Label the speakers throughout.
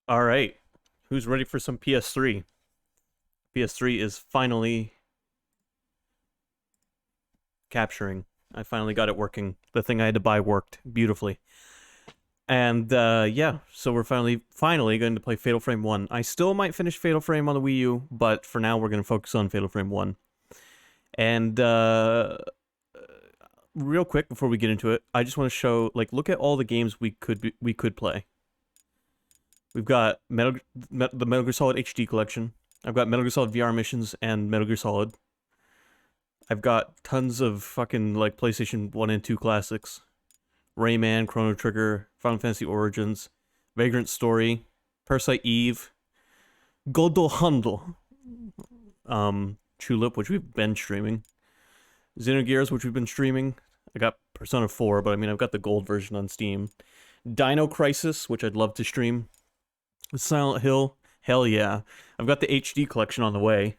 Speaker 1: All right. Who's ready for some PS3? PS3 is finally capturing. I finally got it working. The thing I had to buy worked beautifully. And yeah, so we're finally going to play Fatal Frame 1. I still might finish Fatal Frame on the Wii U, but for now we're going to focus on Fatal Frame 1. And real quick before we get into it, I just want to show look at all the games we could play. We've got the Metal Gear Solid HD collection. I've got Metal Gear Solid VR missions and Metal Gear Solid. I've got tons of fucking PlayStation 1 and 2 classics. Rayman, Chrono Trigger, Final Fantasy Origins, Vagrant Story, Parasite Eve, Godel Handel, Tulip, which we've been streaming, Xenogears, which we've been streaming. I got Persona 4, but I mean, I've got the gold version on Steam. Dino Crisis, which I'd love to stream. Silent Hill, hell yeah. I've got the HD collection on the way,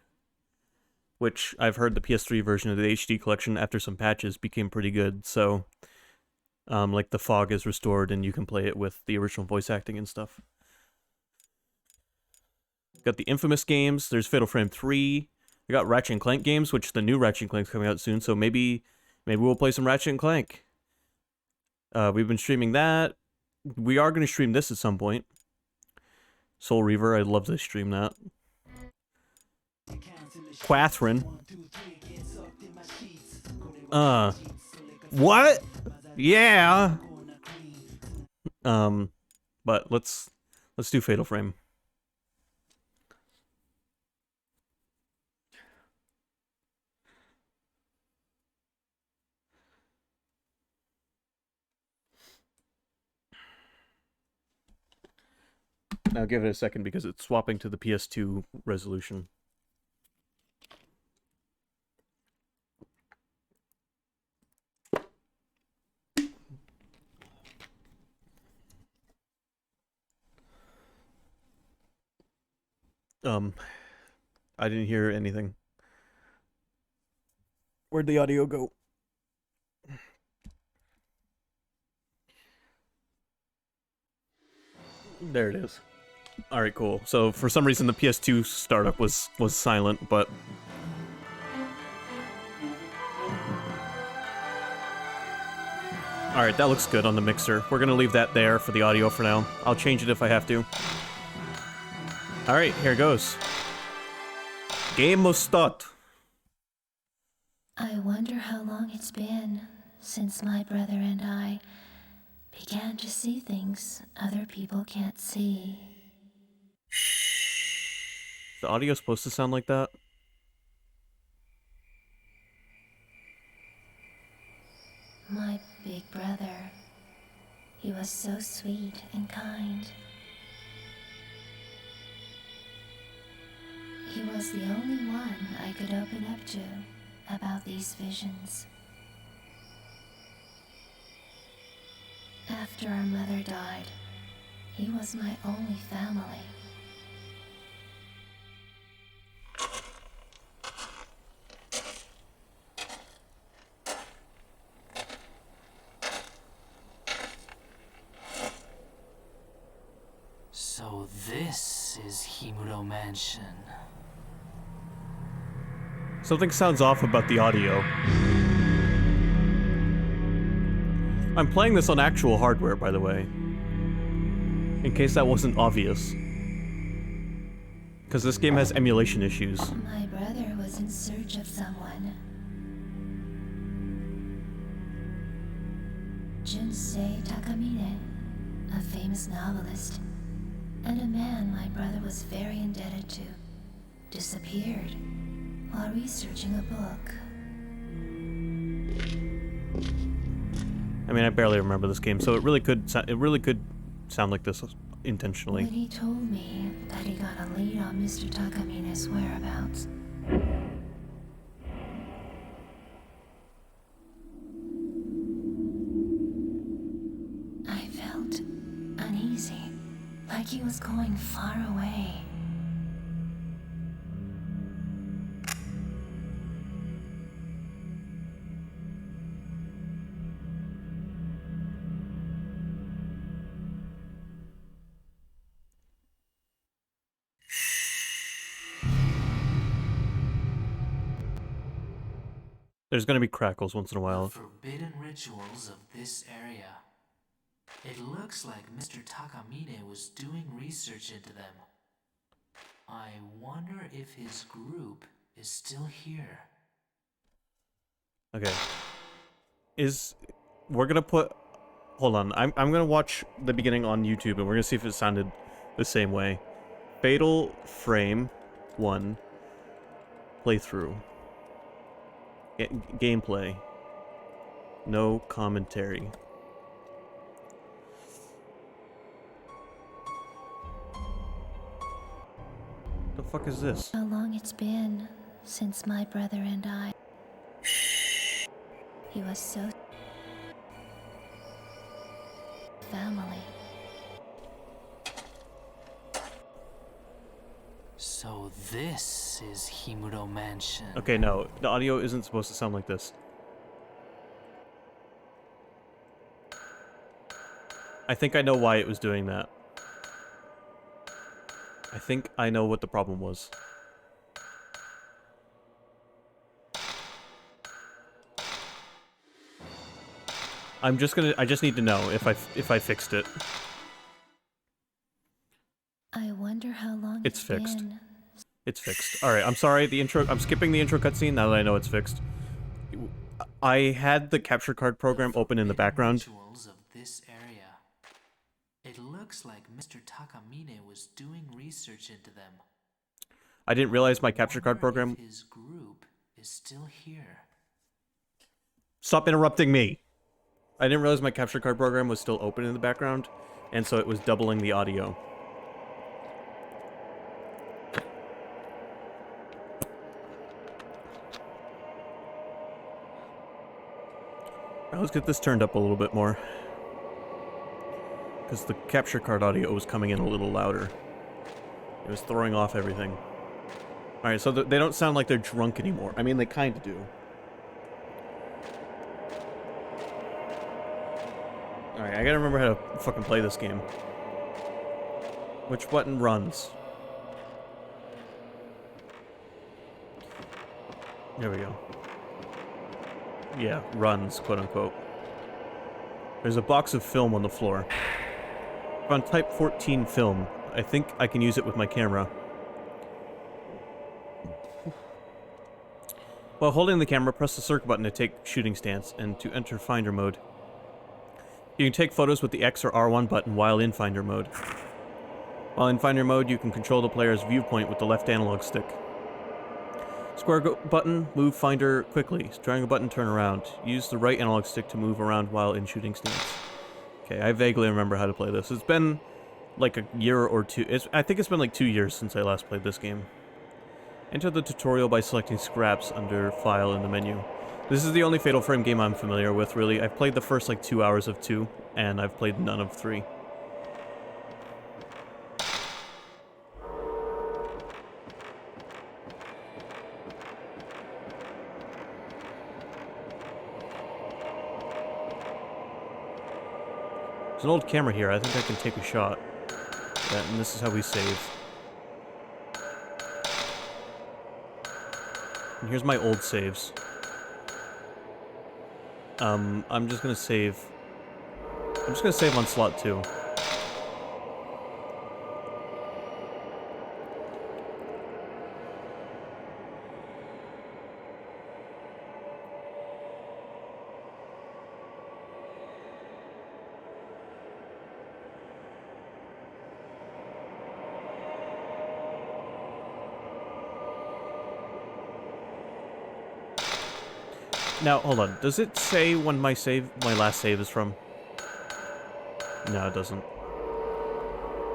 Speaker 1: which I've heard the PS3 version of the HD collection after some patches became pretty good, so the fog is restored and you can play it with the original voice acting and stuff. Got the Infamous games. There's Fatal Frame 3. I got Ratchet and Clank games, which the new Ratchet and Clank's coming out soon, so maybe we'll play some Ratchet and Clank. We've been streaming that. We are going to stream this at some point. Soul Reaver, I'd love to stream that. Catherine. What? Yeah. But let's do Fatal Frame. Now give it a second because it's swapping to the PS2 resolution. I didn't hear anything. Where'd the audio go? There it is. All right, cool. So for some reason the PS2 startup was silent, but all right, that looks good on the mixer. We're gonna leave that there for the audio for now. I'll change it if I have to. All right, here goes. Game must start.
Speaker 2: I wonder how long it's been since my brother and I began to see things other people can't see.
Speaker 1: Is the audio supposed to sound like that?
Speaker 2: My big brother, he was so sweet and kind. He was the only one I could open up to about these visions. After our mother died, he was my only family.
Speaker 3: So this is Himuro Mansion.
Speaker 1: Something sounds off about the audio. I'm playing this on actual hardware, by the way. In case that wasn't obvious. Because this game has emulation issues.
Speaker 2: My brother was in search of someone. Junsei Takamine, a famous novelist, and a man my brother was very indebted to, disappeared while researching a book.
Speaker 1: I mean, I barely remember this game, so it really could sound like this intentionally.
Speaker 2: When he told me that he got a lead on Mr. Takamine's whereabouts, I felt uneasy, like he was going far away.
Speaker 1: There's gonna be crackles once in a
Speaker 3: The
Speaker 1: while.
Speaker 3: forbidden rituals of this area. It looks like Mr. Takamine was doing research into them. I wonder if his group is still here.
Speaker 1: Okay. We're gonna put... Hold on. I'm gonna watch the beginning on YouTube, and we're gonna see if it sounded the same way. Fatal Frame 1 playthrough. Gameplay. No commentary. The fuck is this?
Speaker 2: How long it's been since my brother and I. He was so. Family.
Speaker 3: So this is Himuro Mansion.
Speaker 1: Okay, no. The audio isn't supposed to sound like this. I think I know why it was doing that. I think I know what the problem was. I just need to know if I fixed it.
Speaker 2: I wonder how long
Speaker 1: It's fixed.
Speaker 2: been.
Speaker 1: It's fixed. Alright, I'm sorry, I'm skipping the intro cutscene now that I know it's fixed. I had the capture card program open in the background.
Speaker 3: Rituals of this area. It looks like Mr. Takamine was doing research into them.
Speaker 1: I didn't realize my capture card
Speaker 3: Wonder
Speaker 1: program...
Speaker 3: if his group is still here.
Speaker 1: Stop interrupting me! I didn't realize my capture card program was still open in the background, and so it was doubling the audio. Alright, let's get this turned up a little bit more. Because the capture card audio was coming in a little louder. It was throwing off everything. Alright, so they don't sound like they're drunk anymore. I mean, they kind of do. Alright, I gotta remember how to fucking play this game. Which button runs? There we go. Yeah, runs, quote unquote. There's a box of film on the floor. On Type 14 film. I think I can use it with my camera. While holding the camera, press the circle button to take shooting stance and to enter Finder mode. You can take photos with the X or R1 button while in Finder mode. While in Finder mode, you can control the player's viewpoint with the left analog stick. Square button, move Finder quickly. Triangle button, turn around. Use the right analog stick to move around while in shooting stance. Okay, I vaguely remember how to play this. It's been like a year or two. I think it's been like 2 years since I last played this game. Enter the tutorial by selecting Scraps under File in the menu. This is the only Fatal Frame game I'm familiar with, really. I've played the first like 2 hours of 2, and I've played none of 3. There's an old camera here. I think I can take a shot. Yeah, and this is how we save. And here's my old saves. I'm just gonna save on slot 2. Now, hold on. Does it say when my last save is from? No, it doesn't.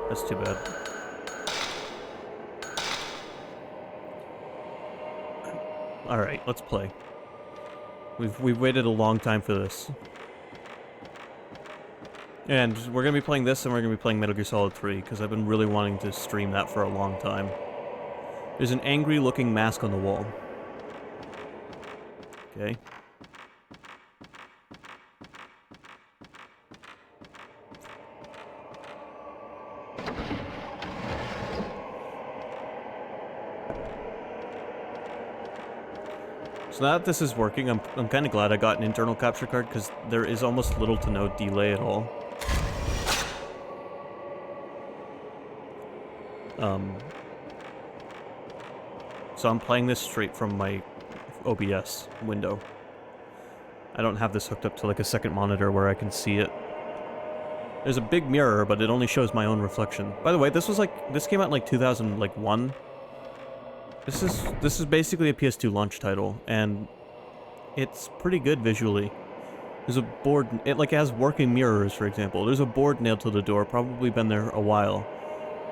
Speaker 1: That's too bad. Alright, let's play. We've waited a long time for this. And we're gonna be playing this, and we're gonna be playing Metal Gear Solid 3, because I've been really wanting to stream that for a long time. There's an angry-looking mask on the wall. Okay. So now that this is working, I'm kind of glad I got an internal capture card, because there is almost little to no delay at all. So I'm playing this straight from my OBS window. I don't have this hooked up to like a second monitor where I can see it. There's a big mirror, but it only shows my own reflection. By the way, this came out in like 2001. This is basically a PS2 launch title, and it's pretty good visually. There's a board, it has working mirrors, for example. There's a board nailed to the door, probably been there a while.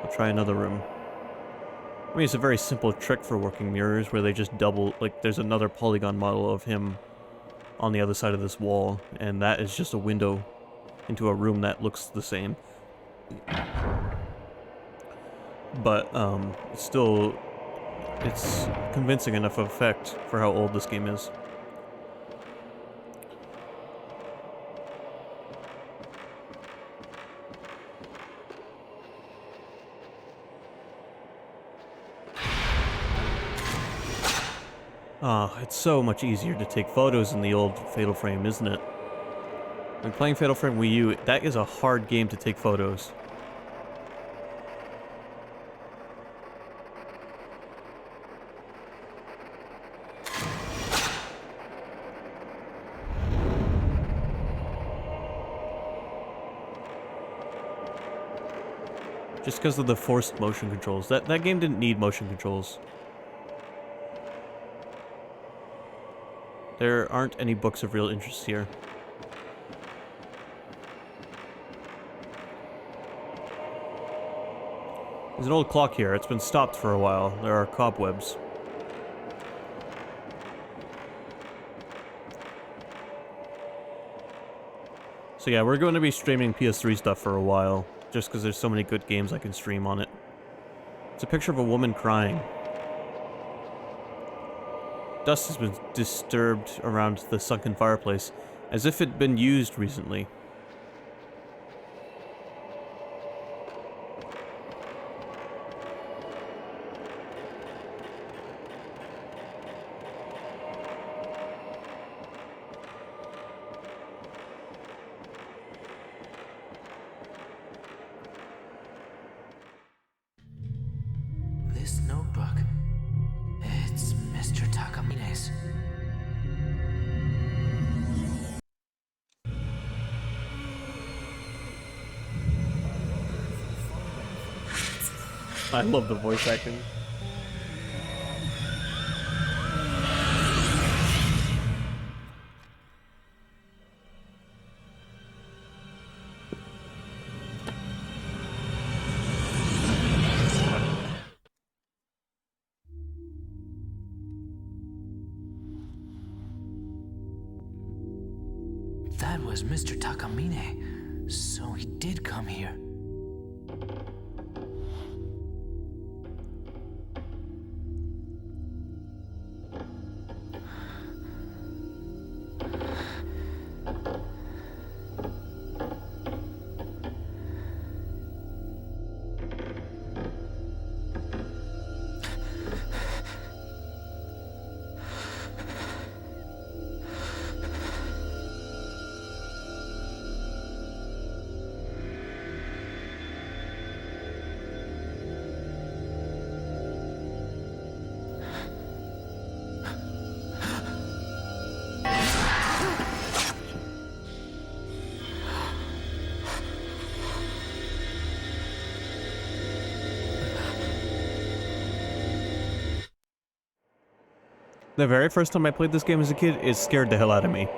Speaker 1: I'll try another room. I mean, it's a very simple trick for working mirrors, where they just double, like, there's another polygon model of him on the other side of this wall, and that is just a window into a room that looks the same. But, it's convincing enough effect for how old this game is. Ah, it's so much easier to take photos in the old Fatal Frame, isn't it? When playing Fatal Frame Wii U, that is a hard game to take photos. Just because of the forced motion controls. That game didn't need motion controls. There aren't any books of real interest here. There's an old clock here. It's been stopped for a while. There are cobwebs. So yeah, we're going to be streaming PS3 stuff for a while, just because there's so many good games I can stream on it. It's a picture of a woman crying. Dust has been disturbed around the sunken fireplace, as if it'd been used recently.
Speaker 3: This notebook. It's Mr. Takamine's.
Speaker 1: I love the voice acting.
Speaker 3: That was Mr. Takamine. So he did come here.
Speaker 1: The very first time I played this game as a kid, it scared the hell out of me.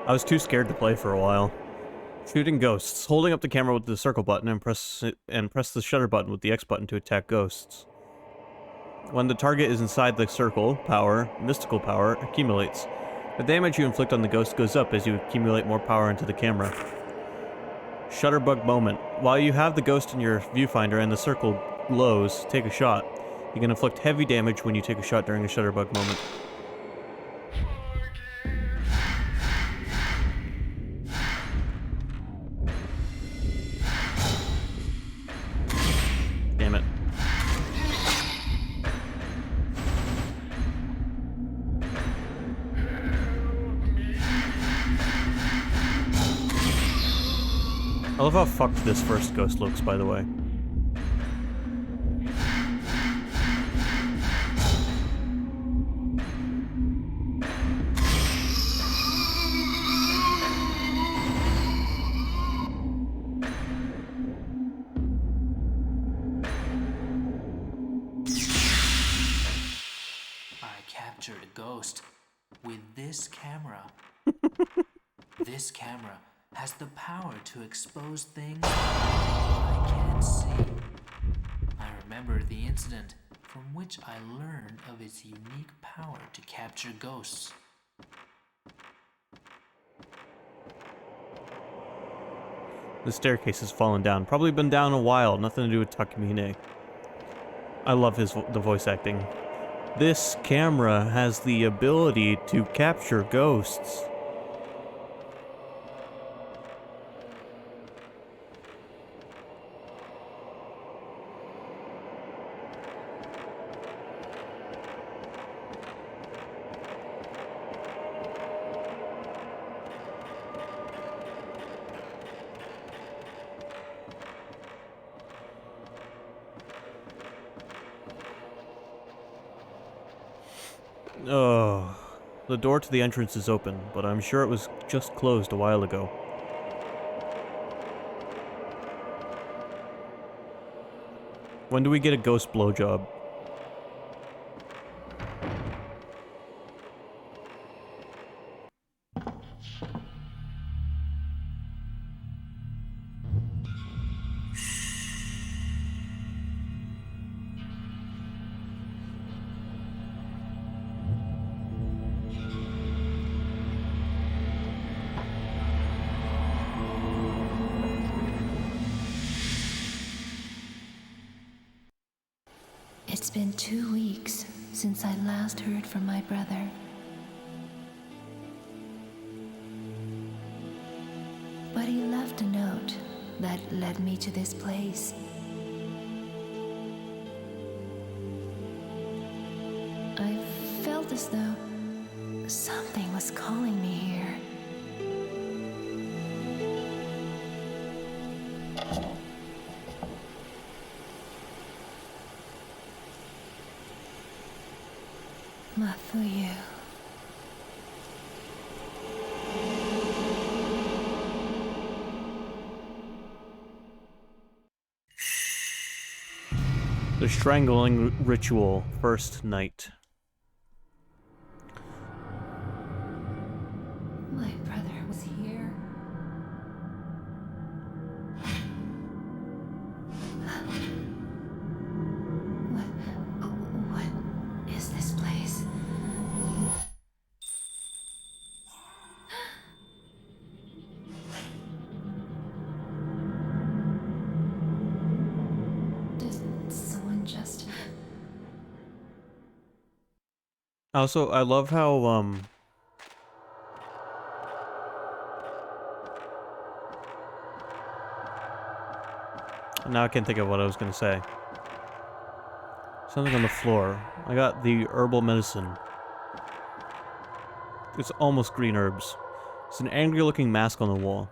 Speaker 1: I was too scared to play for a while. Shooting ghosts. Holding up the camera with the circle button and press the shutter button with the X button to attack ghosts. When the target is inside the circle, mystical power, accumulates. The damage you inflict on the ghost goes up as you accumulate more power into the camera. Shutterbug moment. While you have the ghost in your viewfinder and the circle glows, take a shot. You can inflict heavy damage when you take a shot during a shutterbug moment. Damn it. I love how fucked this first ghost looks, by the way.
Speaker 3: I captured a ghost with this camera. This camera has the power to expose things I can't see. I remember the incident from which I learned of its unique power to capture ghosts.
Speaker 1: The staircase has fallen down. Probably been down a while. Nothing to do with Takamine. I love the voice acting. This camera has the ability to capture ghosts. Oh, the door to the entrance is open, but I'm sure it was just closed a while ago. When do we get a ghost blowjob?
Speaker 2: It's been 2 weeks since I last heard from my brother. But he left a note that led me to this place. I felt as though something was calling me here. Mafuyu.
Speaker 1: The strangling ritual, first night.
Speaker 2: My brother was here. What is this place? Did someone just...
Speaker 1: Also, I love how, now I can't think of what I was gonna say. Something on the floor. I got the herbal medicine. It's almost green herbs. It's an angry-looking mask on the wall.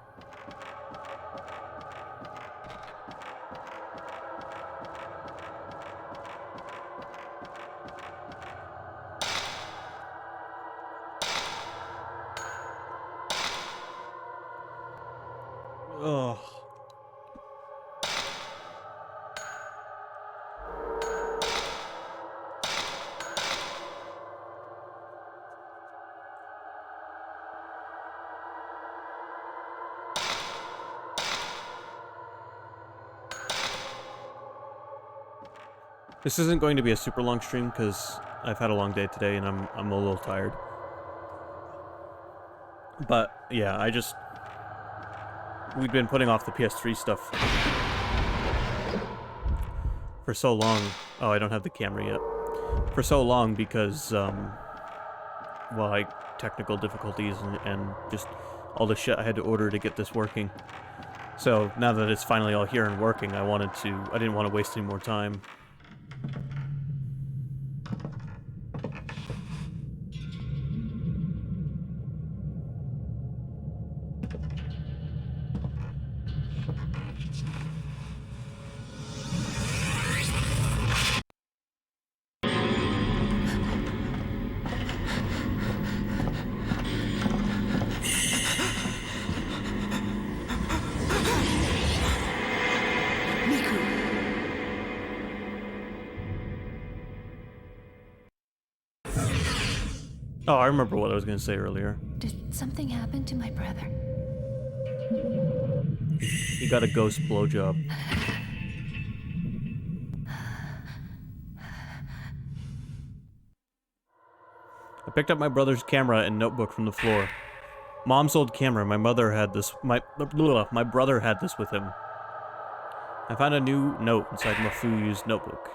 Speaker 1: Ugh. This isn't going to be a super long stream because I've had a long day today and I'm a little tired. But yeah, we've been putting off the PS3 stuff for so long. Oh, I don't have the camera yet. For so long because well, technical difficulties and just all the shit I had to order to get this working. So now that it's finally all here and working, I didn't want to waste any more time. Oh, I remember what I was going to say earlier.
Speaker 2: Did something happen to my brother?
Speaker 1: He got a ghost blowjob. I picked up my brother's camera and notebook from the floor. Mom's old camera. My brother had this with him. I found a new note inside Mafuyu's notebook.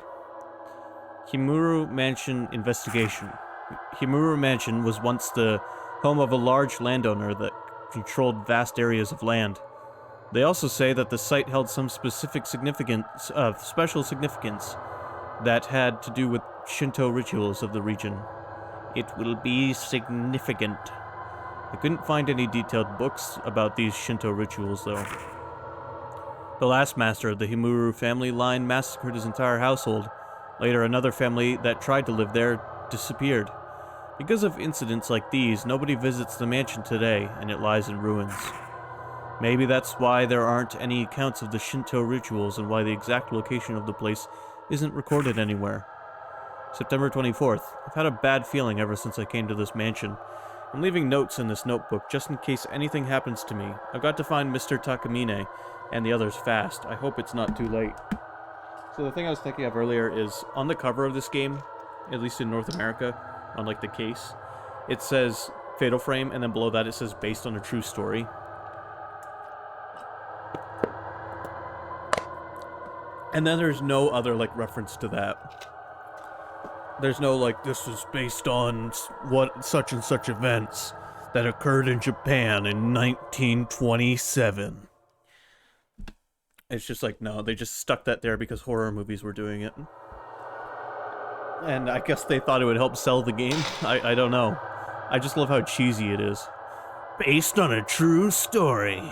Speaker 1: Himuru Mansion investigation. Himuru Mansion was once the home of a large landowner that controlled vast areas of land. They also say that the site held some specific significance, special significance that had to do with Shinto rituals of the region. It will be significant. I couldn't find any detailed books about these Shinto rituals, though. The last master of the Himuru family line massacred his entire household. Later, another family that tried to live there disappeared. Because of incidents like these, nobody visits the mansion today, and it lies in ruins. Maybe that's why there aren't any accounts of the Shinto rituals and why the exact location of the place isn't recorded anywhere. September 24th. I've had a bad feeling ever since I came to this mansion. I'm leaving notes in this notebook just in case anything happens to me. I've got to find Mr. Takamine and the others fast. I hope it's not too late. So the thing I was thinking of earlier is on the cover of this game, at least in North America, on like the case, it says Fatal Frame, and then below that it says based on a true story. And then there's no other like reference to that. There's no like, this was based on what such and such events that occurred in Japan in 1927. It's just like, no, they just stuck that there because horror movies were doing it. And I guess they thought it would help sell the game. I don't know. I just love how cheesy it is. Based on a true story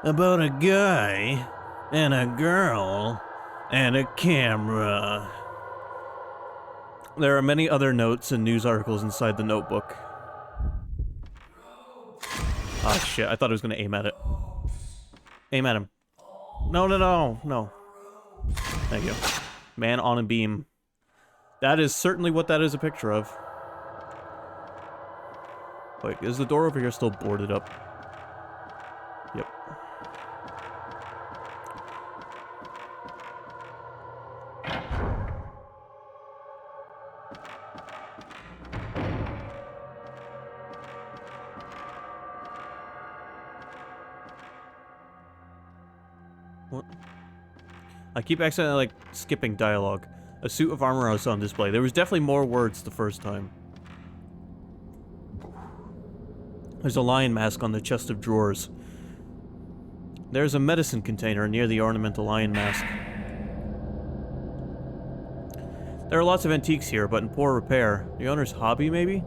Speaker 1: about a guy and a girl and a camera. There are many other notes and news articles inside the notebook. Oh shit, I thought I was gonna aim at it. Aim at him. No. Thank you. Man on a beam. That is certainly what that is a picture of. Wait, is the door over here still boarded up? Yep. What? I keep accidentally, like, skipping dialogue. A suit of armor was on display. There was definitely more words the first time. There's a lion mask on the chest of drawers. There's a medicine container near the ornamental lion mask. There are lots of antiques here, but in poor repair. The owner's hobby, maybe?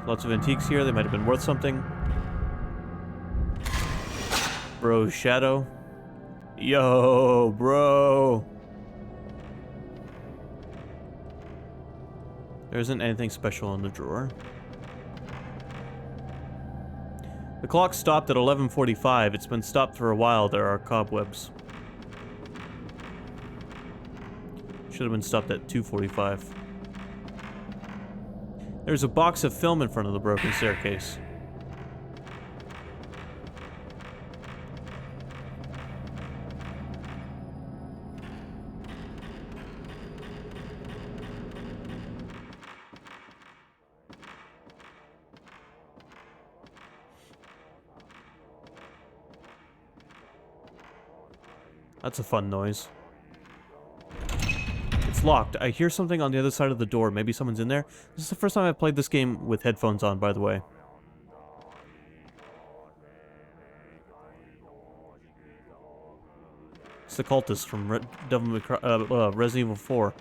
Speaker 1: Lots of antiques here. They might have been worth something. Bro's shadow. Yo, bro. There isn't anything special in the drawer. The clock stopped at 11:45. It's been stopped for a while. There are cobwebs. Should have been stopped at 2:45. There's a box of film in front of the broken staircase. That's a fun noise. It's locked. I hear something on the other side of the door. Maybe someone's in there. This is the first time I've played this game with headphones on, by the way. It's the cultist from Resident Evil 4.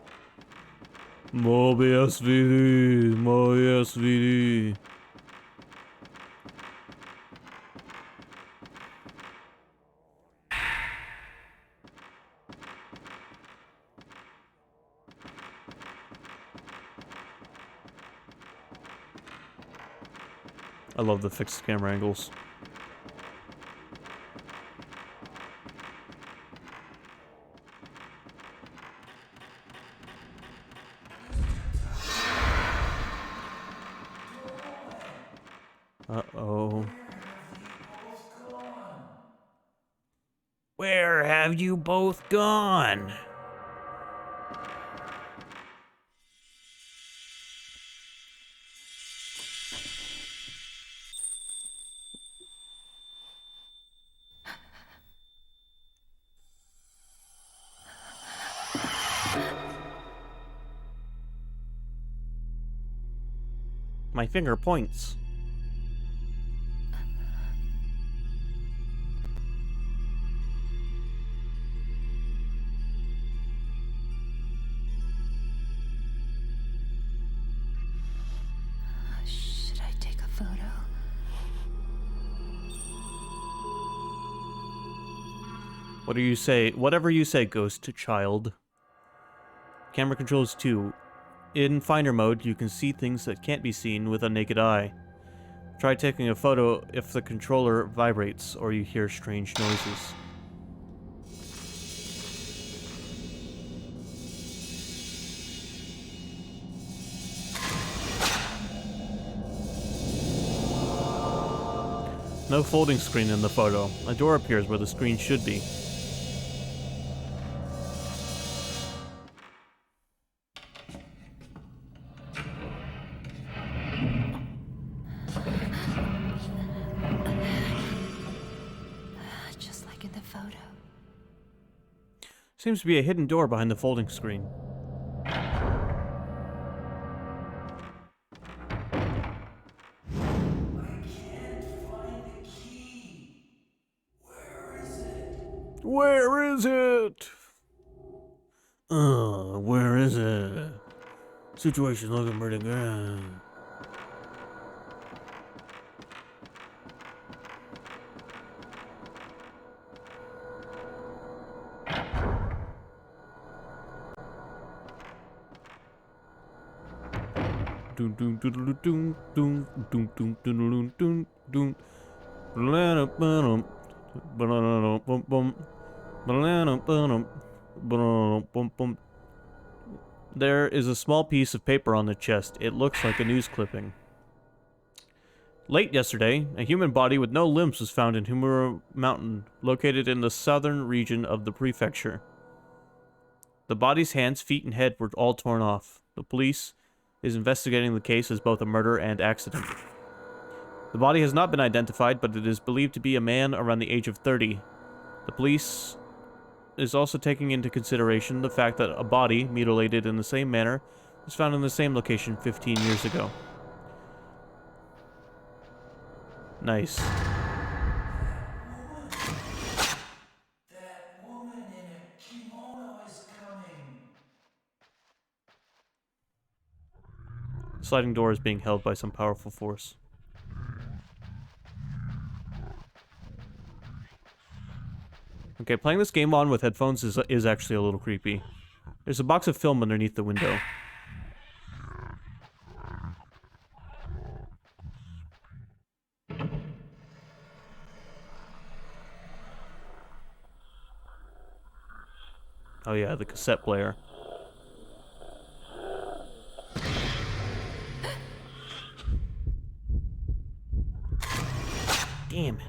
Speaker 1: Mobius VD, Mobius VD. I love the fixed camera angles. Oh. Where have you both gone? My finger points.
Speaker 2: Should I take a photo?
Speaker 1: What do you say? Whatever you say, ghost child. Camera controls 2. In finder mode, you can see things that can't be seen with a naked eye. Try taking a photo if the controller vibrates or you hear strange noises. No folding screen in the photo. A door appears where the screen should be.
Speaker 2: Just like in the photo.
Speaker 1: Seems to be a hidden door behind the folding screen. Where is it? Where is it? Situation looking pretty good. Doom doom doom doom doom doom doom doom doom doom. There is a small piece of paper on the chest. It looks like a news clipping. Late yesterday, a human body with no limbs was found in Humura Mountain, located in the southern region of the prefecture. The body's hands, feet, and head were all torn off. The police is investigating the case as both a murder and accident. The body has not been identified, but it is believed to be a man around the age of 30. The police is also taking into consideration the fact that a body, mutilated in the same manner, was found in the same location 15 years ago. Nice.
Speaker 4: That woman in a kimono is coming.
Speaker 1: Sliding door is being held by some powerful force. Okay, playing this game on with headphones is actually a little creepy. There's a box of film underneath the window. Oh yeah, the cassette player. Damn it.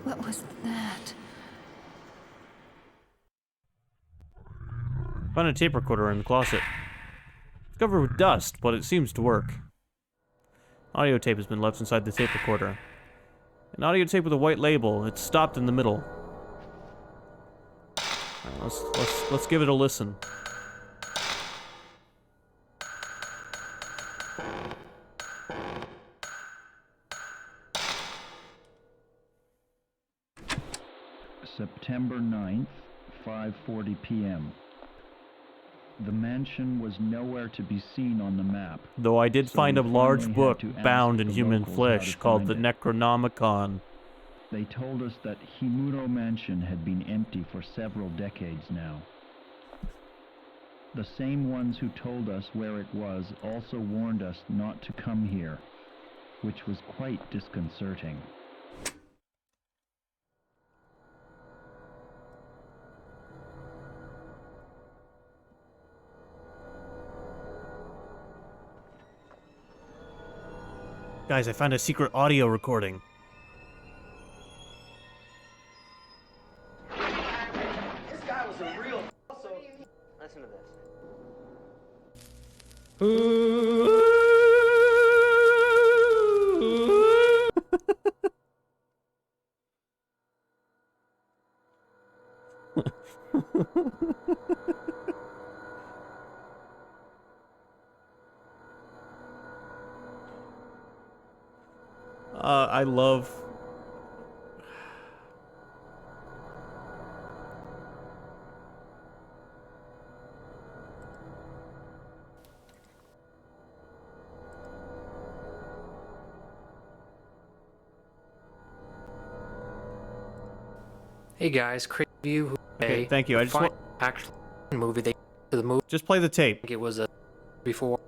Speaker 2: What was that?
Speaker 1: Found a tape recorder in the closet. It's covered with dust, but it seems to work. Audio tape has been left inside the tape recorder. An audio tape with a white label. It's stopped in the middle. Alright, let's give it a listen.
Speaker 5: September 9th, 5:40 p.m. The mansion was nowhere to be seen on the map.
Speaker 1: Though I did
Speaker 5: So
Speaker 1: find
Speaker 5: we
Speaker 1: a large
Speaker 5: finally
Speaker 1: book
Speaker 5: had to
Speaker 1: bound
Speaker 5: ask
Speaker 1: in
Speaker 5: the
Speaker 1: human
Speaker 5: locals how
Speaker 1: flesh
Speaker 5: to
Speaker 1: called the
Speaker 5: find it.
Speaker 1: Necronomicon.
Speaker 5: They told us that Himuro Mansion had been empty for several decades now. The same ones who told us where it was also warned us not to come here, which was quite disconcerting.
Speaker 1: Guys, I found a secret audio recording.
Speaker 6: This guy was a real so listen to this.
Speaker 1: I love...
Speaker 7: Hey guys, Crazy View.
Speaker 1: Okay, thank you. I just want...
Speaker 7: actually movie they to the movie.
Speaker 1: Just play the tape.
Speaker 7: I think it was a before.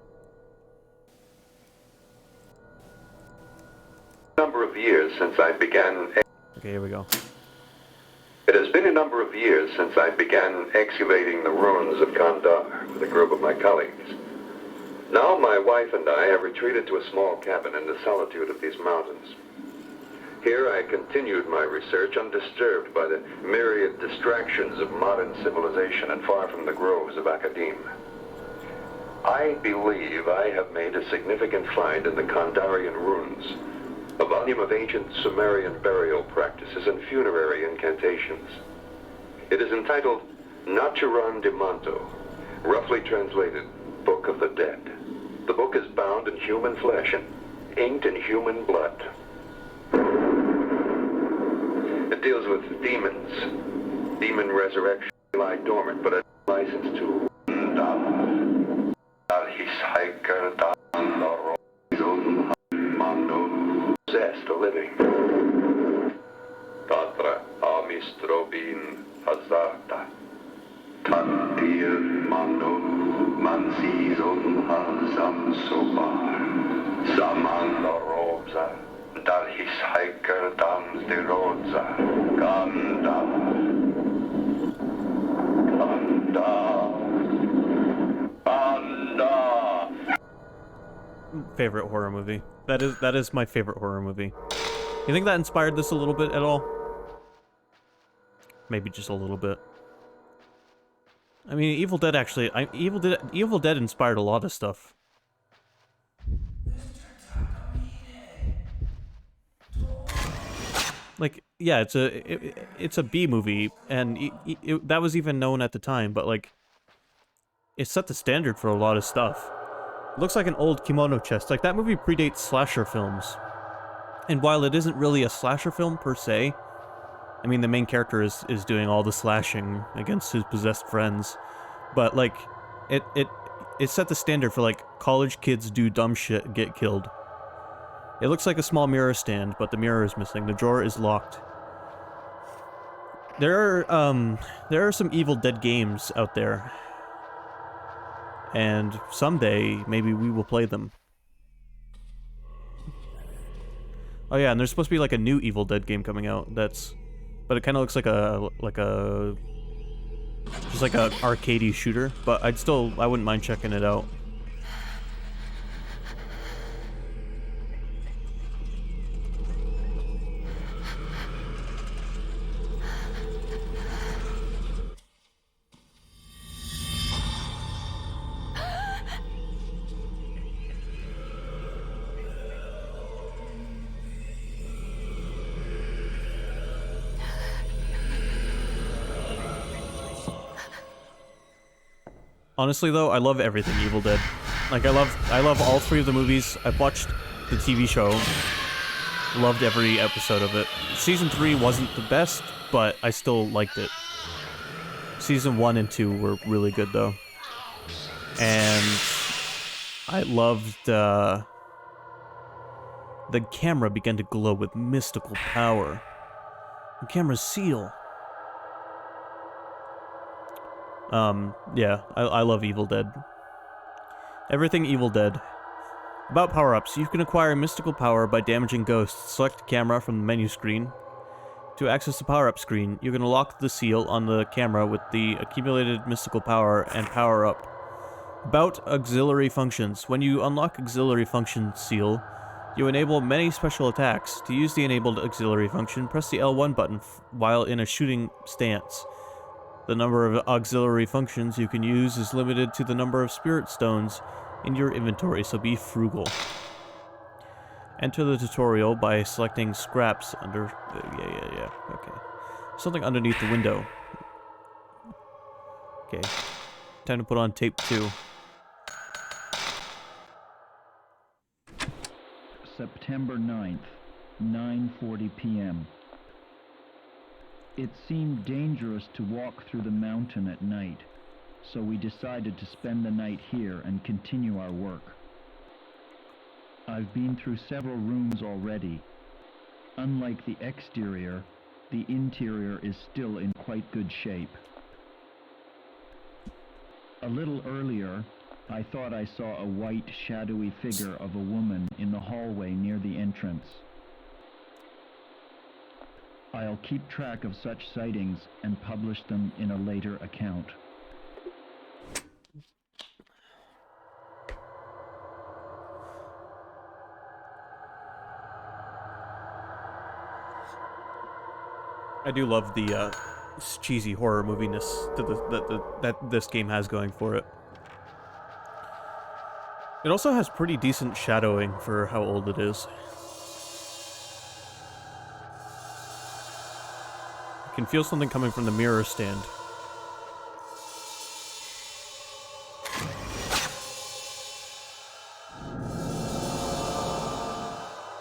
Speaker 8: Number of years since I began.
Speaker 1: Okay, here we go.
Speaker 8: It has been a number of years since I began excavating the ruins of Kandar with a group of my colleagues. Now my wife and I have retreated to a small cabin in the solitude of these mountains. Here I continued my research undisturbed by the myriad distractions of modern civilization and far from the groves of academe. I believe I have made a significant find in the Kandarian ruins, a volume of ancient Sumerian burial practices and funerary incantations. It is entitled Naturan de Manto, roughly translated, Book of the Dead. The book is bound in human flesh and inked in human blood. It deals with demons. Demon resurrection lie dormant, but a license to possess the living. Tatra amistrobin hazarta. Tantir mano mansizon hazam sopar. Samanda robza. Dalhis hiker dams de roza. Ganda.
Speaker 1: Favorite horror movie. That is my favorite horror movie. You think that inspired this a little bit at all? Maybe just a little bit. I mean, Evil Dead actually... Evil Dead inspired a lot of stuff. Like, yeah, it's a B movie, and that was even known at the time, but like, it set the standard for a lot of stuff. It looks like an old kimono chest. Like, that movie predates slasher films. And while it isn't really a slasher film per se, I mean, the main character is doing all the slashing against his possessed friends, but like, it set the standard for like, college kids do dumb shit, get killed. It looks like a small mirror stand, but the mirror is missing. The drawer is locked. There are some Evil Dead games out there. And someday, maybe we will play them. Oh yeah, and there's supposed to be like a new Evil Dead game coming out but it kind of looks like just like a arcadey shooter, but I wouldn't mind checking it out. Honestly, though, I love everything Evil Dead. Like, I love all 3 of the movies. I've watched the TV show. Loved every episode of it. Season 3 wasn't the best, but I still liked it. Season 1 and 2 were really good, though. And I loved, the camera began to glow with mystical power. The camera's seal. Yeah, I love Evil Dead. Everything Evil Dead. About power-ups, you can acquire mystical power by damaging ghosts. Select camera from the menu screen. To access the power-up screen, you can unlock the seal on the camera with the accumulated mystical power and power up. About auxiliary functions. When you unlock auxiliary function seal, you enable many special attacks. To use the enabled auxiliary function, press the L1 button while in a shooting stance. The number of auxiliary functions you can use is limited to the number of spirit stones in your inventory, so be frugal. Enter the tutorial by selecting scraps under... yeah, okay. Something underneath the window. Okay. Time to put on tape 2.
Speaker 5: September 9th, 9:40 p.m. It seemed dangerous to walk through the mountain at night, so we decided to spend the night here and continue our work. I've been through several rooms already. Unlike the exterior, the interior is still in quite good shape. A little earlier, I thought I saw a white, shadowy figure of a woman in the hallway near the entrance. I'll keep track of such sightings and publish them in a later account.
Speaker 1: I do love the cheesy horror moviness that this game has going for it. It also has pretty decent shadowing for how old it is. I can feel something coming from the mirror stand.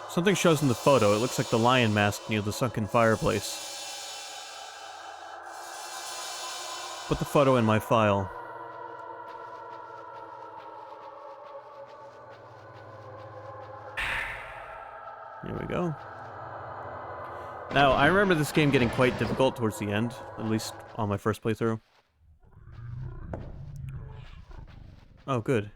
Speaker 1: Something shows in the photo. It looks like the lion mask near the sunken fireplace. Put the photo in my file. Here we go. Now, I remember this game getting quite difficult towards the end, at least on my first playthrough. Oh, good.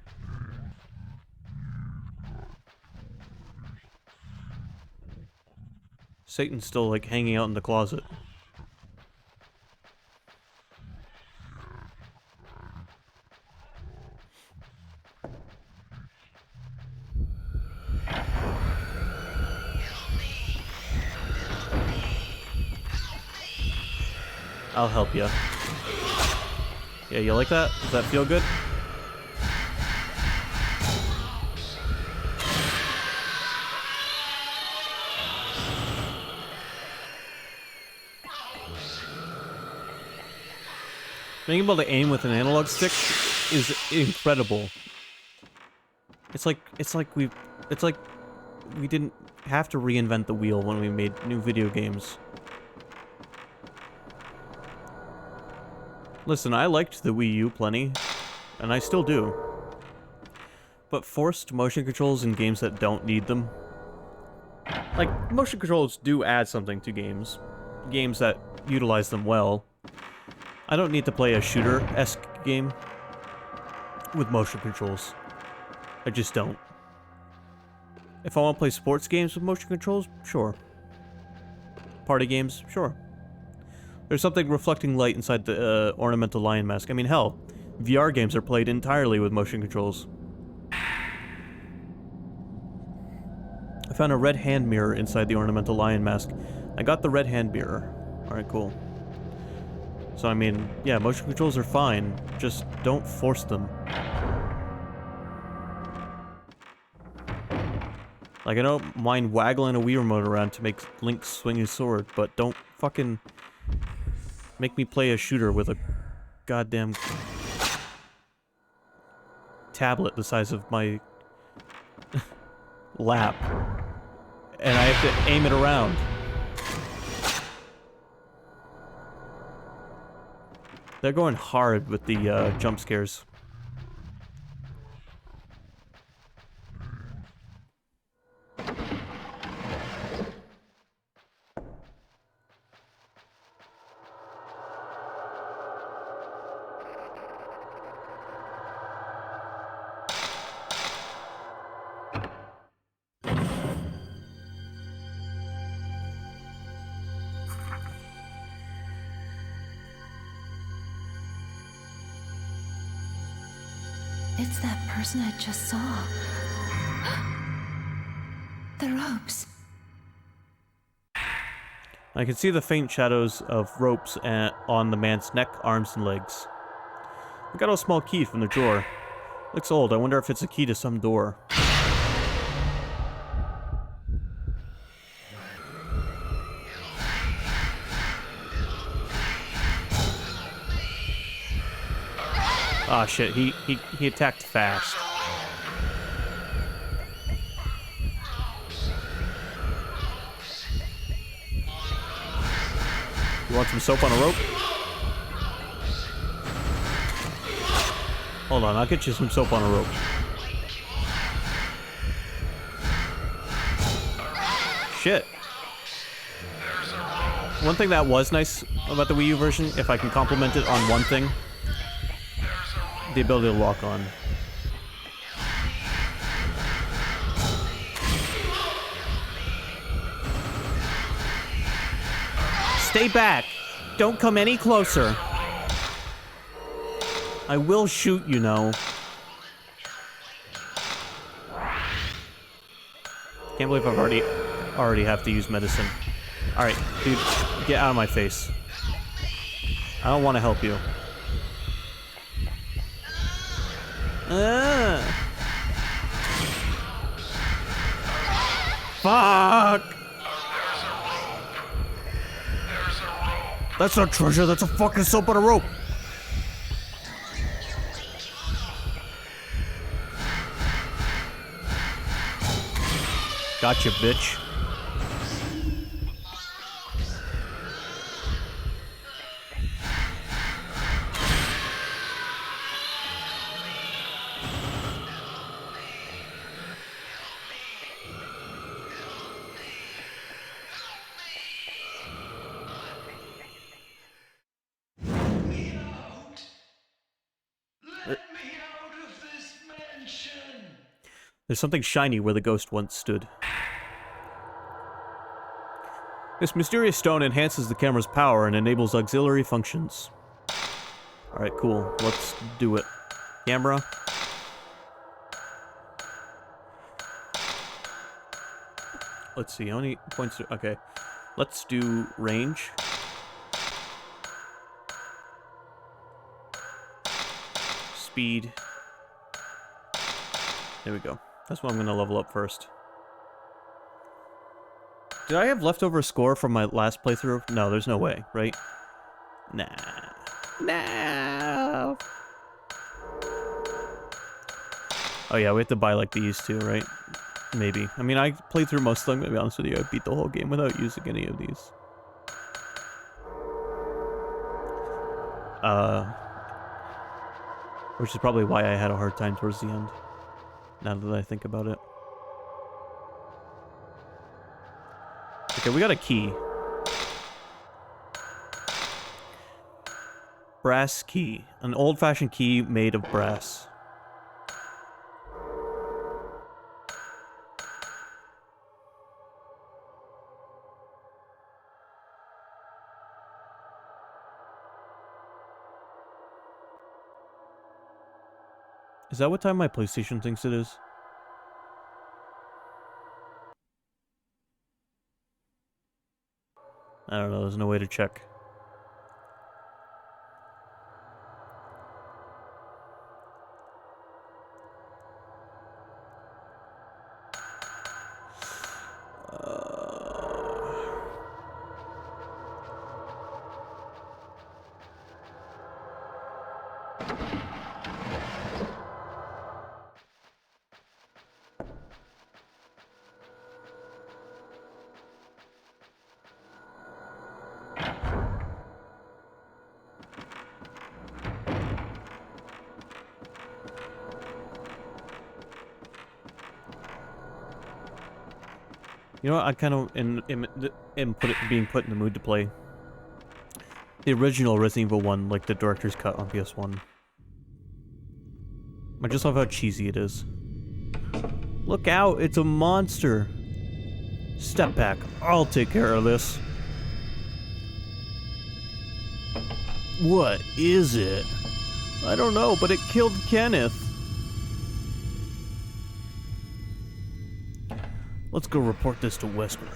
Speaker 1: Satan's still, like, hanging out in the closet. I'll help you. Yeah, you like that? Does that feel good? Being able to aim with an analog stick is incredible. It's like we didn't have to reinvent the wheel when we made new video games. Listen, I liked the Wii U plenty, and I still do. But forced motion controls in games that don't need them... Like, motion controls do add something to games. Games that utilize them well. I don't need to play a shooter-esque game with motion controls. I just don't. If I want to play sports games with motion controls, sure. Party games, sure. There's something reflecting light inside the ornamental lion mask. I mean, hell, VR games are played entirely with motion controls. I found a red hand mirror inside the ornamental lion mask. I got the red hand mirror. Alright, cool. So, I mean, yeah, motion controls are fine. Just don't force them. Like, I don't mind waggling a Wii remote around to make Link swing his sword, but don't fucking make me play a shooter with a goddamn tablet the size of my lap. And I have to aim it around. They're going hard with the jump scares.
Speaker 2: It's that person I just saw. The ropes.
Speaker 1: I can see the faint shadows of ropes on the man's neck, arms, and legs. I got a small key from the drawer. Looks old. I wonder if it's a key to some door. Ah, shit. He attacked fast. You want some soap on a rope? Hold on, I'll get you some soap on a rope. Shit. One thing that was nice about the Wii U version, if I can compliment it on one thing, the ability to lock on. Stay back! Don't come any closer! I will shoot, you know. Can't believe I've already have to use medicine. Alright, dude, get out of my face. I don't want to help you. Fuck! That's not treasure, that's a fucking soap on a rope! Gotcha, bitch. There's something shiny where the ghost once stood. This mysterious stone enhances the camera's power and enables auxiliary functions. Alright, cool. Let's do it. Camera. Let's see, how many points do... Okay. Let's do range. Speed. There we go. That's what I'm going to level up first. Did I have leftover score from my last playthrough? No, there's no way, right? Nah. No. Oh yeah, we have to buy like these too, right? Maybe. I mean, I played through most of them, to be honest with you. I beat the whole game without using any of these. Which is probably why I had a hard time towards the end. Now that I think about it. Okay, we got a key. Brass key. An old-fashioned key made of brass. Is that what time my PlayStation thinks it is? I don't know, there's no way to check. You know what? I kind of am being put in the mood to play the original Resident Evil 1, like the director's cut on PS1. I just love how cheesy it is. Look out! It's a monster! Step back. I'll take care of this. What is it? I don't know, but it killed Kenneth. Let's go report this to Wesker.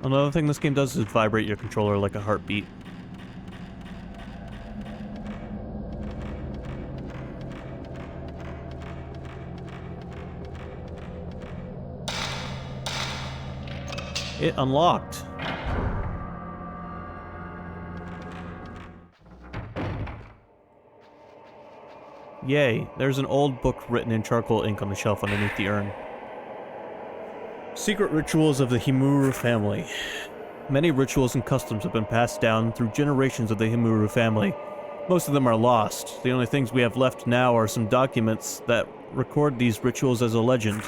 Speaker 1: Another thing this game does is vibrate your controller like a heartbeat. It unlocked. Yay, there's an old book written in charcoal ink on the shelf underneath the urn. Secret rituals of the Himuru family. Many rituals and customs have been passed down through generations of the Himuru family. Most of them are lost. The only things we have left now are some documents that record these rituals as a legend.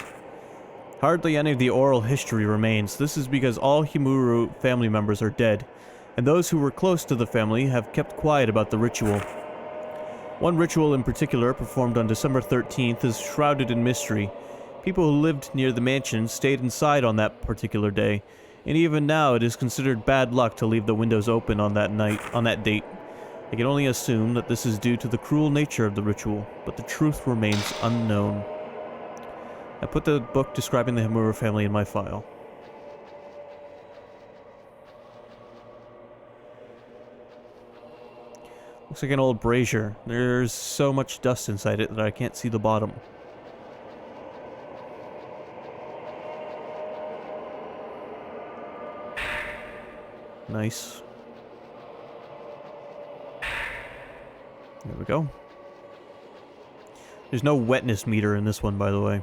Speaker 1: Hardly any of the oral history remains. This is because all Himuru family members are dead, and those who were close to the family have kept quiet about the ritual. One ritual in particular, performed on December 13th, is shrouded in mystery. People who lived near the mansion stayed inside on that particular day, and even now it is considered bad luck to leave the windows open on that date. I can only assume that this is due to the cruel nature of the ritual, but the truth remains unknown. I put the book describing the Himura family in my file. Looks like an old brazier. There's so much dust inside it that I can't see the bottom. Nice. There we go. There's no wetness meter in this one, by the way.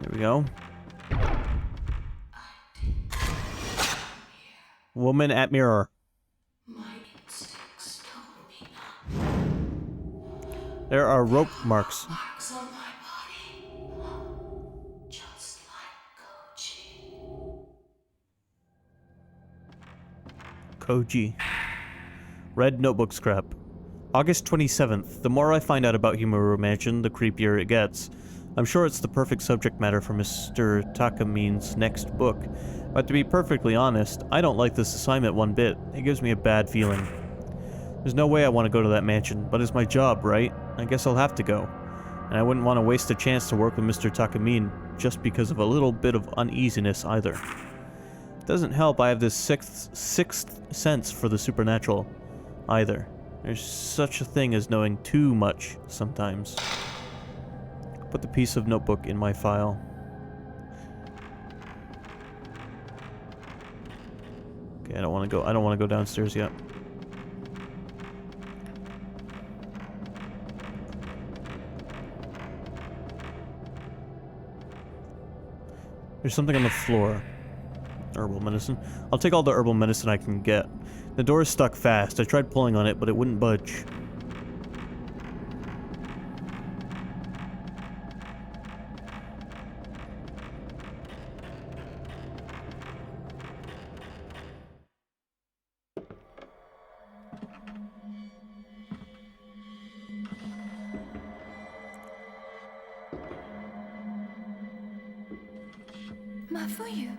Speaker 1: There we go. Woman at mirror.
Speaker 2: My instincts told me not.
Speaker 1: There are rope marks.
Speaker 2: Marks on my body. Just like
Speaker 1: Koji.
Speaker 2: Koji.
Speaker 1: Red notebook scrap. August 27th. The more I find out about Himuru Mansion, the creepier it gets. I'm sure it's the perfect subject matter for Mr. Takamine's next book. But to be perfectly honest, I don't like this assignment one bit. It gives me a bad feeling. There's no way I want to go to that mansion, but it's my job, right? I guess I'll have to go. And I wouldn't want to waste a chance to work with Mr. Takamine just because of a little bit of uneasiness either. It doesn't help I have this sixth sense for the supernatural either. There's such a thing as knowing too much sometimes. Put the piece of notebook in my file. Okay, I don't want to go downstairs yet. There's something on the floor. Herbal medicine. I'll take all the herbal medicine I can get. The door is stuck fast. I tried pulling on it, but it wouldn't budge.
Speaker 2: Mafuyu.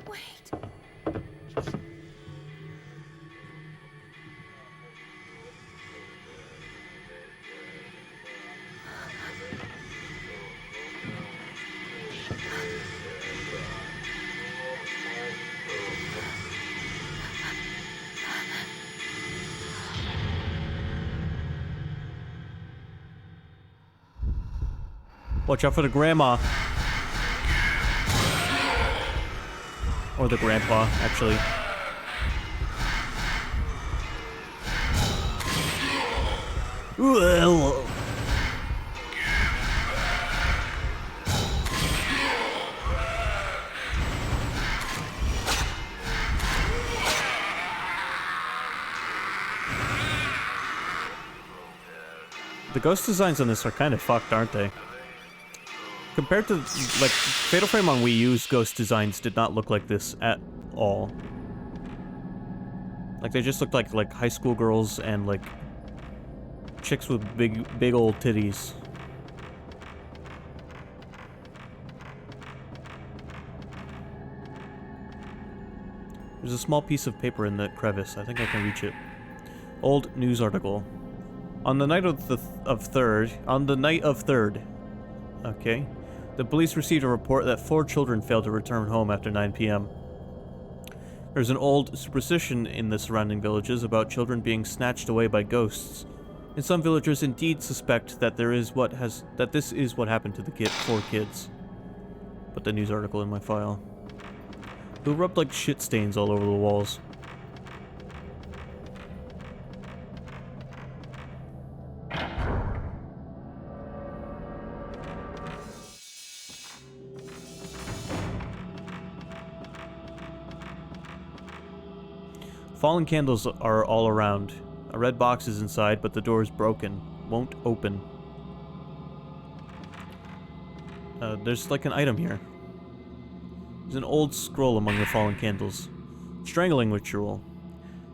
Speaker 2: Wait.
Speaker 1: Watch out for the grandma. Or the grandpa, actually. Well. The ghost designs on this are kind of fucked, aren't they? Compared to, like, Fatal Frame on Wii U's ghost designs did not look like this at all. Like, they just looked like high school girls and, like, chicks with big old titties. There's a small piece of paper in the crevice. I think I can reach it. Old news article. On the night of 3rd, okay, the police received a report that 4 children failed to return home after 9 p.m. There's an old superstition in the surrounding villages about children being snatched away by ghosts, and some villagers indeed suspect that this is what happened to the 4 kids. Put the news article in my file. Who rubbed like shit stains all over the walls? Fallen candles are all around. A red box is inside, but the door is broken. Won't open. There's like an item here. There's an old scroll among the fallen candles. Strangling ritual.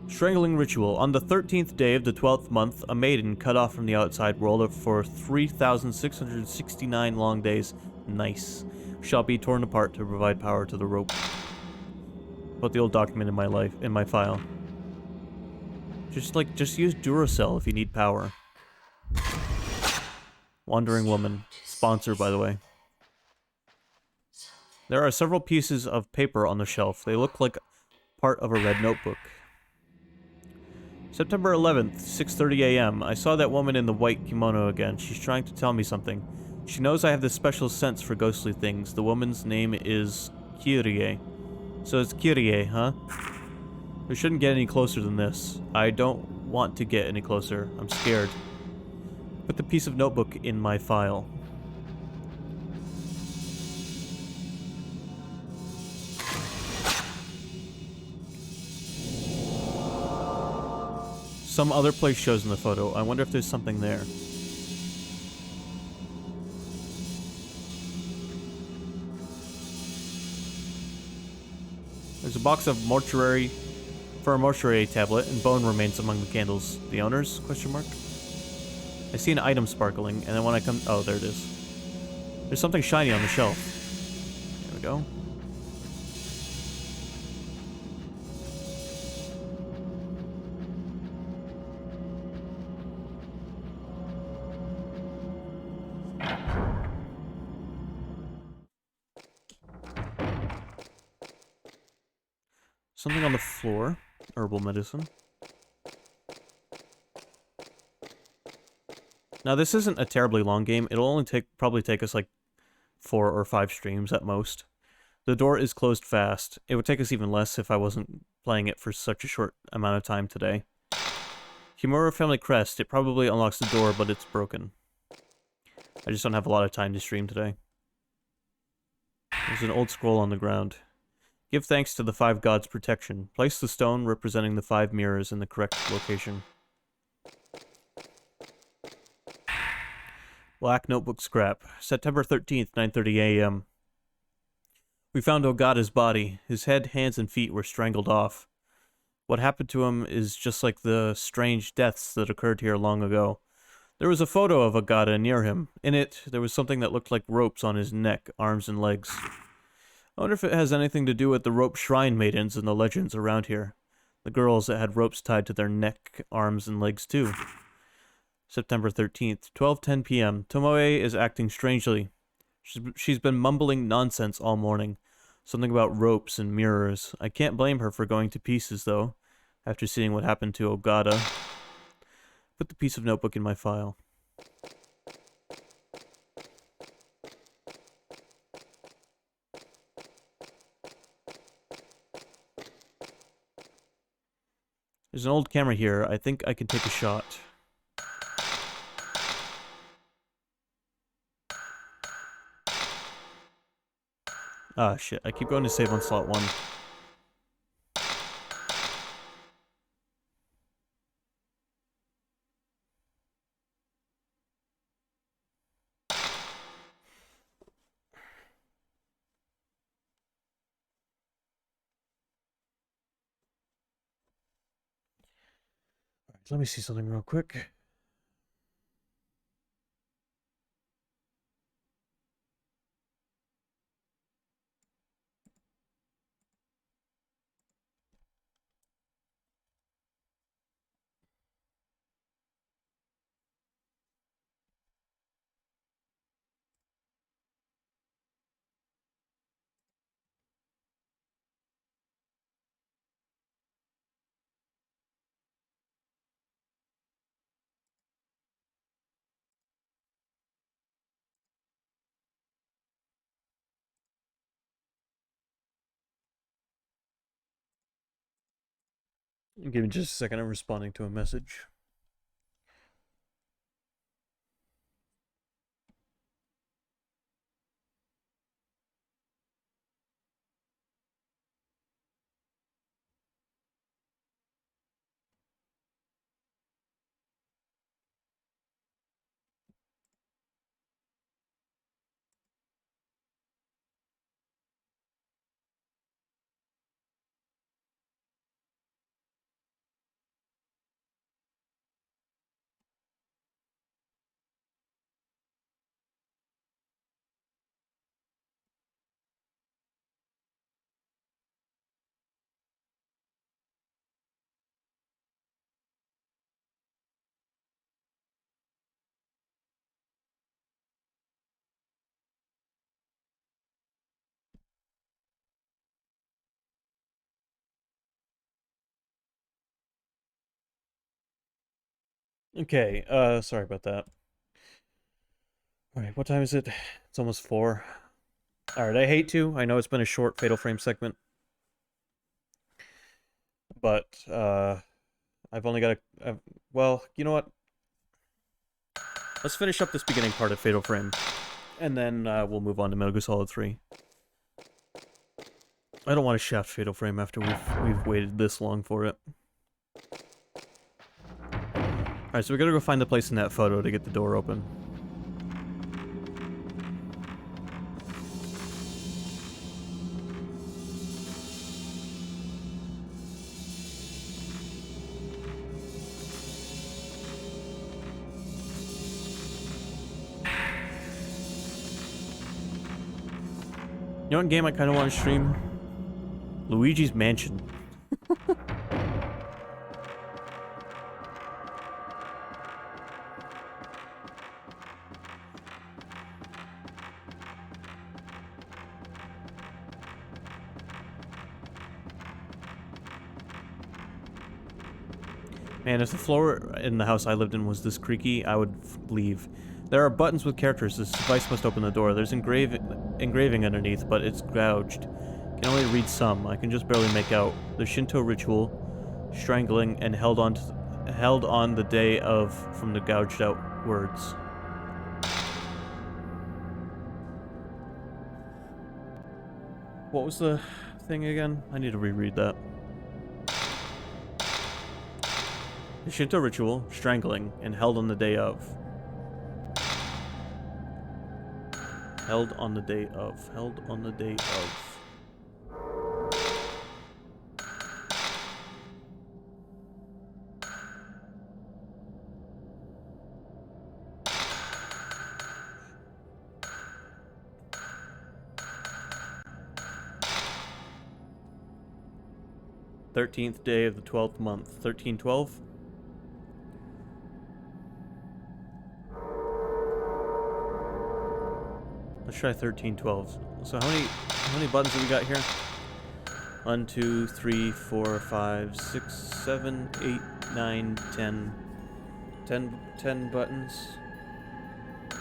Speaker 1: Strangling ritual. On the 13th day of the 12th month, a maiden cut off from the outside world for 3,669 long days. Nice. Shall be torn apart to provide power to the rope. Put the old document in my file. Just use Duracell if you need power. Wandering Woman. Sponsor, by the way. There are several pieces of paper on the shelf. They look like part of a red notebook. September 11th, 6:30 a.m. I saw that woman in the white kimono again. She's trying to tell me something. She knows I have this special sense for ghostly things. The woman's name is Kyrie. So it's Kyrie, huh? We shouldn't get any closer than this. I don't want to get any closer. I'm scared. Put the piece of notebook in my file. Some other place shows in the photo. I wonder if there's something there. There's a box of mortuary tablet and bone remains among the candles. The owners? Question mark. I see an item sparkling, and then when I come... Oh, there it is. There's something shiny on the shelf. There we go. Something on the floor. Herbal medicine. Now this isn't a terribly long game. It'll only probably take us like 4 or 5 streams at most. The door is closed fast. It would take us even less if I wasn't playing it for such a short amount of time today. Kimura Family Crest. It probably unlocks the door, but it's broken. I just don't have a lot of time to stream today. There's an old scroll on the ground. Give thanks to the 5 gods' protection. Place the stone representing the 5 mirrors in the correct location. Black notebook scrap. September 13th, 9:30 a.m. We found Ogata's body. His head, hands, and feet were strangled off. What happened to him is just like the strange deaths that occurred here long ago. There was a photo of Ogata near him. In it, there was something that looked like ropes on his neck, arms, and legs. I wonder if it has anything to do with the rope shrine maidens and the legends around here. The girls that had ropes tied to their neck, arms, and legs too. September 13th, 12:10 p.m. Tomoe is acting strangely. She's been mumbling nonsense all morning. Something about ropes and mirrors. I can't blame her for going to pieces, though, after seeing what happened to Ogata. Put the piece of notebook in my file. There's an old camera here. I think I can take a shot. Ah, shit. I keep going to save on slot 1. Let me see something real quick. Give me just a second. I'm responding to a message. Okay, sorry about that. Alright, what time is it? It's almost 4. Alright, I hate to. I know it's been a short Fatal Frame segment. But, I've only got a... well, you know what? Let's finish up this beginning part of Fatal Frame. And then, we'll move on to Metal Gear Solid 3. I don't want to shaft Fatal Frame after we've waited this long for it. Alright, so we gotta go find the place in that photo to get the door open. You know what game I kind of want to stream? Luigi's Mansion. Man, if the floor in the house I lived in was this creaky, I would leave. There are buttons with characters. This device must open the door. There's engraving underneath, but it's gouged. Can only read some. I can just barely make out. The Shinto ritual, strangling, and held on the day of from the gouged out words. What was the thing again? I need to reread that. The Shinto ritual, strangling, and held on the day of. Held on the day of. Held on the day of. Thirteenth day of the 12th month. 1312? Let's try 1312. So how many buttons have we got here? 1, 2, 3, 4, 5, 6, 7, 8, 9, 10. 10 buttons.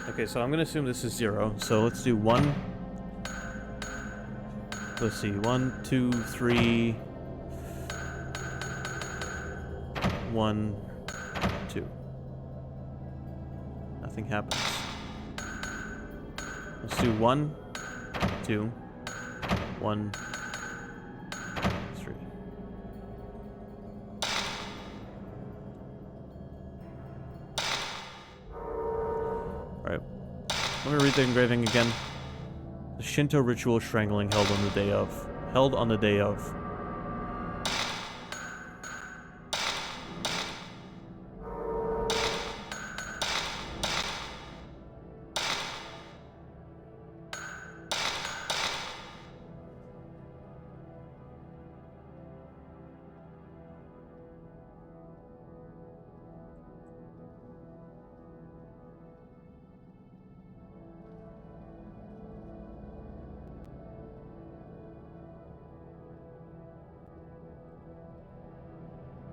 Speaker 1: Okay, so I'm gonna assume this is 0. So let's do 1. Let's see, 1, 2, 3. 1, 2. Nothing happens. Let's do 1, 2, 1, 3. Alright. Let me read the engraving again. The Shinto ritual strangling held on the day of. Held on the day of.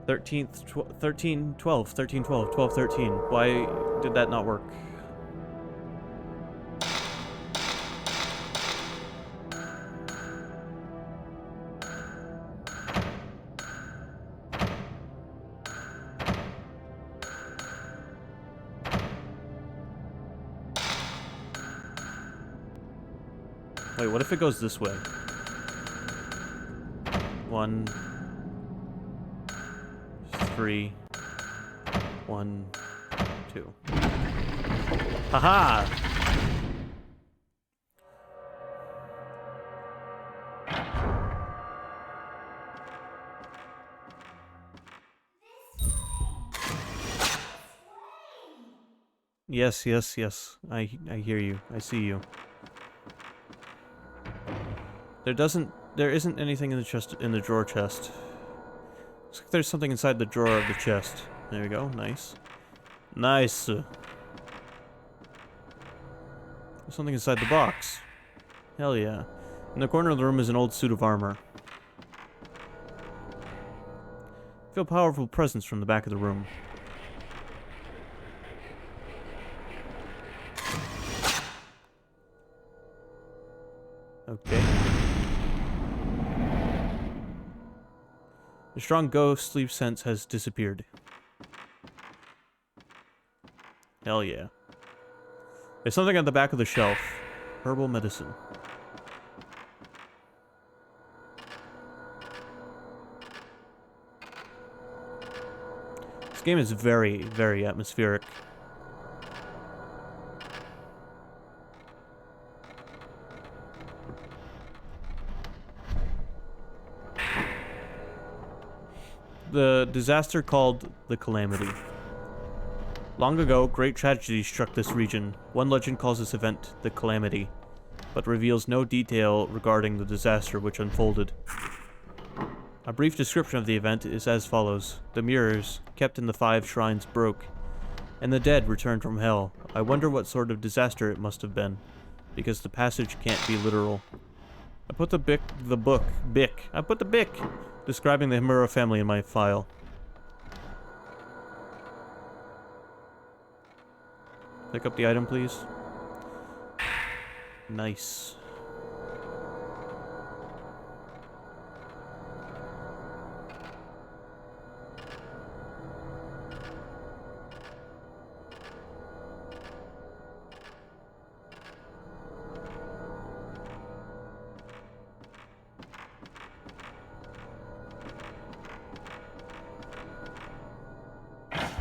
Speaker 1: Thirteenth, 13, 12, 13, 12, 12, 13. Why did that not work? Wait, what if it goes this way? 1, 3, 1, 2. Haha! Yes, yes, yes. I hear you. I see you. There isn't anything in the chest, in the drawer chest. Looks like there's something inside the drawer of the chest. There we go. Nice. Nice. There's something inside the box. Hell yeah. In the corner of the room is an old suit of armor. Feel a powerful presence from the back of the room. Okay. The strong ghostly sense has disappeared. Hell yeah. There's something on the back of the shelf. Herbal medicine. This game is very, very atmospheric. The disaster called the Calamity. Long ago, great tragedy struck this region. One legend calls this event the Calamity, but reveals no detail regarding the disaster which unfolded. A brief description of the event is as follows. The mirrors, kept in the 5 shrines, broke, and the dead returned from hell. I wonder what sort of disaster it must have been, because the passage can't be literal. I put the bic describing the Himura family in my file. Pick up the item, please. Nice.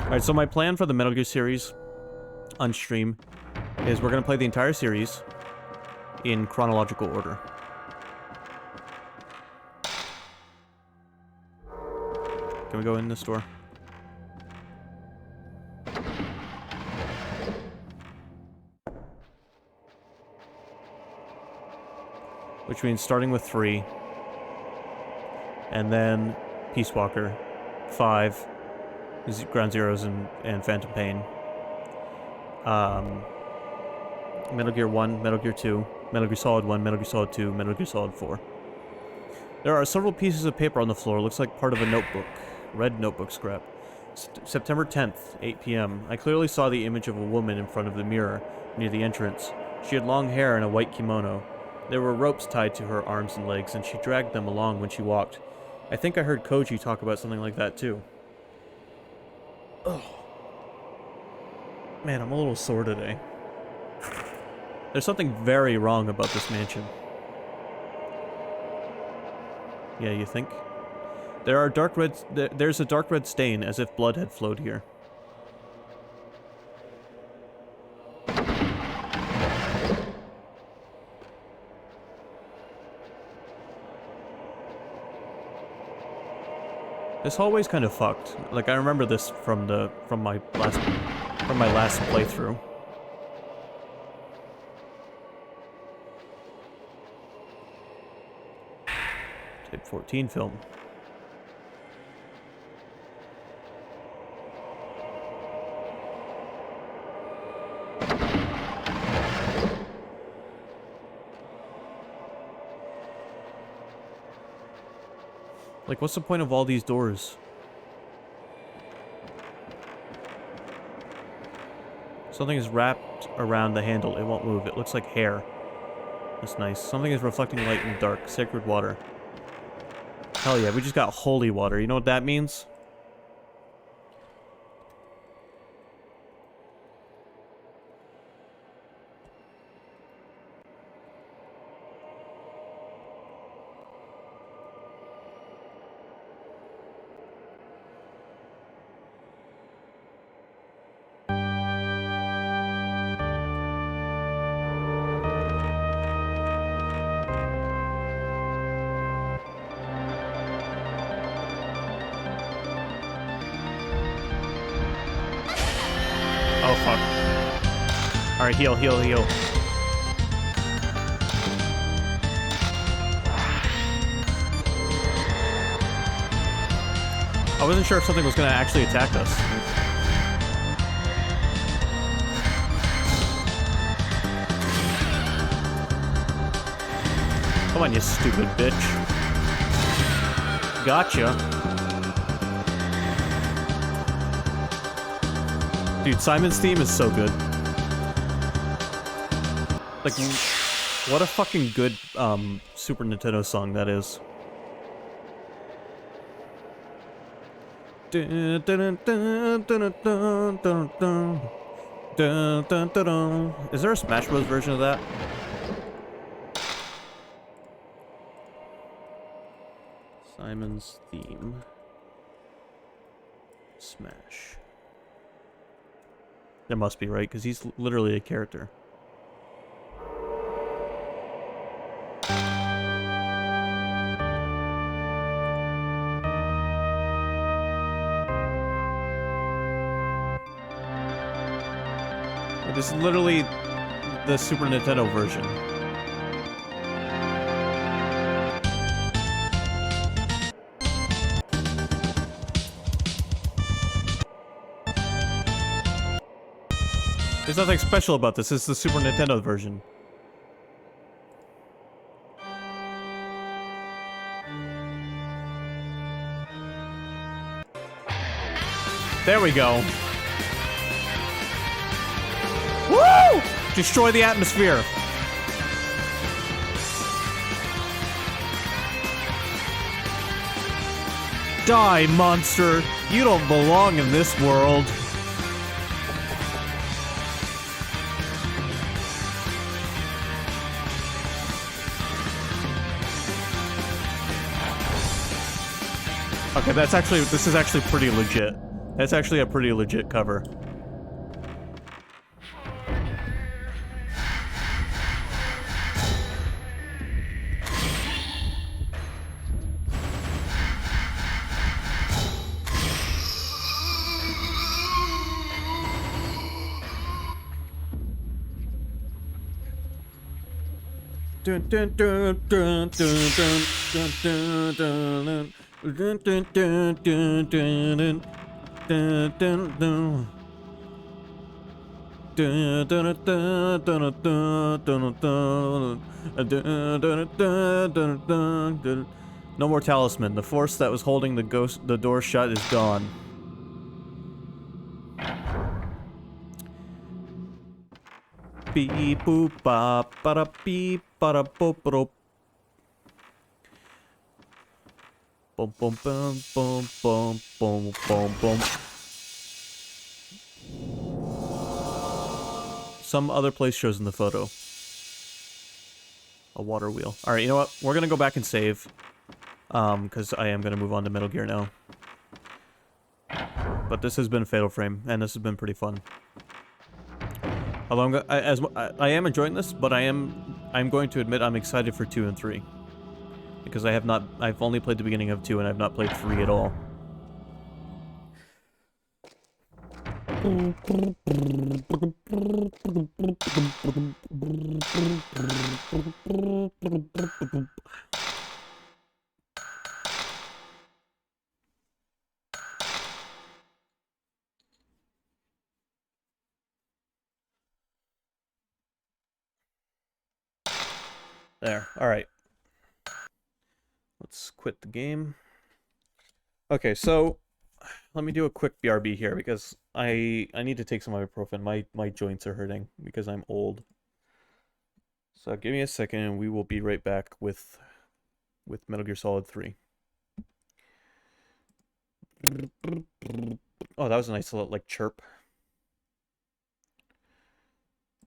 Speaker 1: Alright, so my plan for the Metal Gear series on stream is we're going to play the entire series in chronological order. Can we go in this door? Which means starting with 3, and then Peace Walker, 5, Ground Zeroes and Phantom Pain. Metal Gear 1, Metal Gear 2, Metal Gear Solid 1, Metal Gear Solid 2, Metal Gear Solid 4. There are several pieces of paper on the floor. Looks like part of a notebook. Red notebook scrap. September 10th, 8 p.m. I clearly saw the image of a woman in front of the mirror near the entrance. She had long hair and a white kimono. There were ropes tied to her arms and legs, and she dragged them along when she walked. I think I heard Koji talk about something like that too. Man, I'm a little sore today. There's something very wrong about this mansion. Yeah, you think? There's a dark red stain, as if blood had flowed here. This hallway's kind of fucked. Like, I remember this from my last playthrough. Type 14 film. Like, what's the point of all these doors? Something is wrapped around the handle. It won't move. It looks like hair. That's nice. Something is reflecting light in the dark. Sacred water. Hell yeah, we just got holy water. You know what that means? Oh, fuck. Alright, heal, heal, heal. I wasn't sure if something was going to actually attack us. Come on, you stupid bitch. Gotcha. Dude, Simon's theme is so good. Like, what a fucking good, Super Nintendo song that is. Is there a Smash Bros. Version of that? Simon's theme. Smash. There must be, right? Because he's literally a character. This is literally the Super Nintendo version. There's nothing special about this. It's the Super Nintendo version. There we go. Woo! Destroy the atmosphere. Die, monster. You don't belong in this world. Okay, this is actually pretty legit. That's actually a pretty legit cover. Dun dun dun dun dun dun dun dun dun. Dun dun dun dun dun dun dun dun. Dun dun dun dun dun dun dun dun. No more talisman. The force that was holding the door shut is gone. Beep boop bop ba beep ba boop boop. Boom boom boom boom boom boom boom boom. some other place shows in the photo. A water wheel. Alright, you know what? We're gonna go back and save. Because I am gonna move on to Metal Gear now. But this has been Fatal Frame, and this has been pretty fun. Although I am enjoying this, but I'm going to admit I'm excited for 2 and 3. Because I've only played the beginning of 2 and I've not played 3 at all. There, alright. Let's quit the game. Okay, so let me do a quick BRB here because I need to take some ibuprofen. My joints are hurting because I'm old. So give me a second and we will be right back with Metal Gear Solid 3. Oh, that was a nice little like chirp.